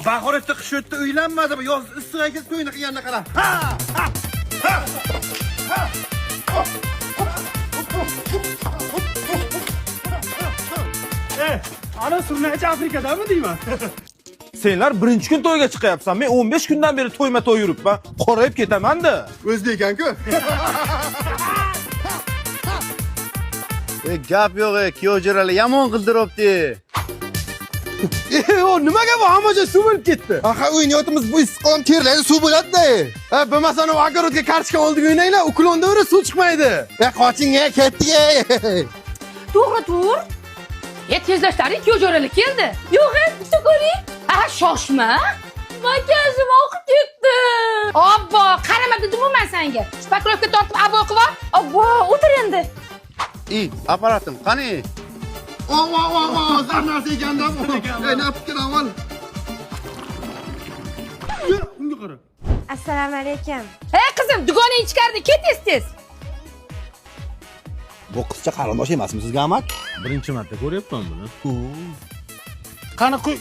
Bahorda qish o'tdi, uylanmadi. Yoz issiq ekan, to'yni qilganini qara. Ha! Ha! Ha! Ana surnachi Afrikadami deyman. Senlar birinchi kun to'yga chiqyapsan. Men 15 kundan beri to'yma-to'y yuribman. Qorayib ketaman-da. O'zda ekan-ku. Gap yo'q, kuyovjo'ralar yomon qildiribdi. O nimaga bu hammaja suv bo'lib ketdi? Aha, o'ynayotimiz bu issiqom terlaydi, suv bo'ladi-da. Ha, bo'lmasa o огородga kartoshka oldiga o'ynanglar, ukulonda suv chiqmaydi. Qoching, ketdik. To'g'ri tur. Tezlashtari kuyovjo'ralar keldi. Yo'q, bitta ko'ring. Aha, shoshma. Makiyajim oqib ketdi. Obbo, qarama dedim men senga. Spakrovka tortib abo qilib. Obbo, o'tir endi. Aparatim qani? Zarnasi ekanda bu. Ne fikir avval? Unga qara. Assalomu alaykum. Hey qizim, dugonang ichkarida ket tez. Bu qizcha qarindosh emasmi sizga, amak? Birinchi marta ko'ryapman buni. Qani qo'y.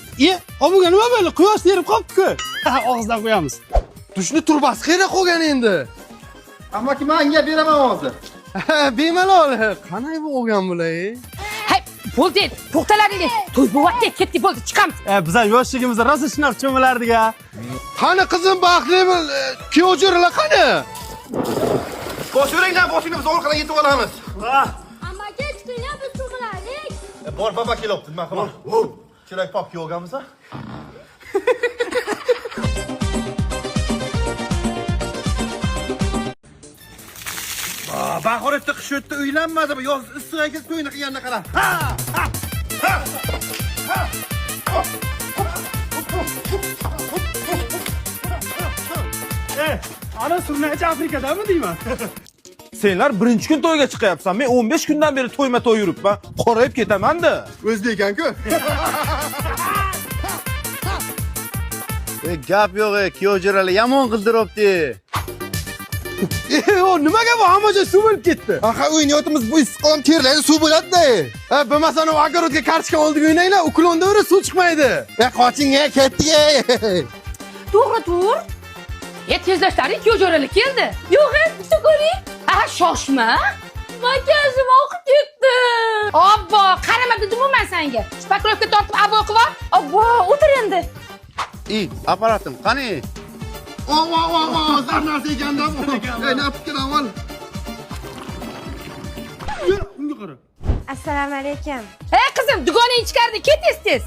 Obuga nima bo'ldi? Quyosh terib qolibdi-ku. Og'izdan qo'yamiz. Tushni turbasi qayerda qolgan endi? Amaki, menga beraman hozir. Bemalol. Qanday bo'lgan bular? Hey, bo'ldi. To'xtalaring. To'y bo'lyapti, ketdi bo'ldi, chiqamiz. Bizlar yoshligimizda rosa shunaqa cho'milardik-a. Qani qizim baxtli bo'l. Kuyovjo'ralar qani? Boshingdan biz orqadan yetib olamiz. Amaki, chiqinglar, biz cho'milaylik. Bor, baba kelyapti, nima qilib? Chiroy pop kiyolganmiz-a? Bahorda qish o'tdi, uylanmadi. Yoz issiq ekan, to'yni qilganini qara. Ha! Ha! Ha! Ana surnachi Afrikadami deyman. Senlar birinchi kun to'yga chiqyapsan. Men 15 kundan beri to'yma-to'y yuribman. Qorayib ketaman-da. O'zda ekan-ku. Gap yo'q, kuyovjo'ralar yomon qildiribdi. O nimaga bu hammaja suv bo'lib ketdi? Aha, o'ynayotimiz bu issiqom terlaydi, suv bo'ladi-da. Ha, bo'lmasa o огородga kartoshka oldiga o'ynanglar, ukulonda suv chiqmaydi. Qoching, ketdik. To'g'ri tur. Tezlashtari kuyovjo'ralar keldi. Yo'q, bitta ko'ring. Aha, shoshma. Makiyajim oqib ketdi. Obbo, qarama dedim men senga. Spakrovka tortib abo qilib. Obbo, o'tir endi. Aparatim qani? Zarnasi ekanda bu. Ne fikir avval? Unga qara. Assalomu alaykum. Hey qizim, dugonang ichkarida ket tez.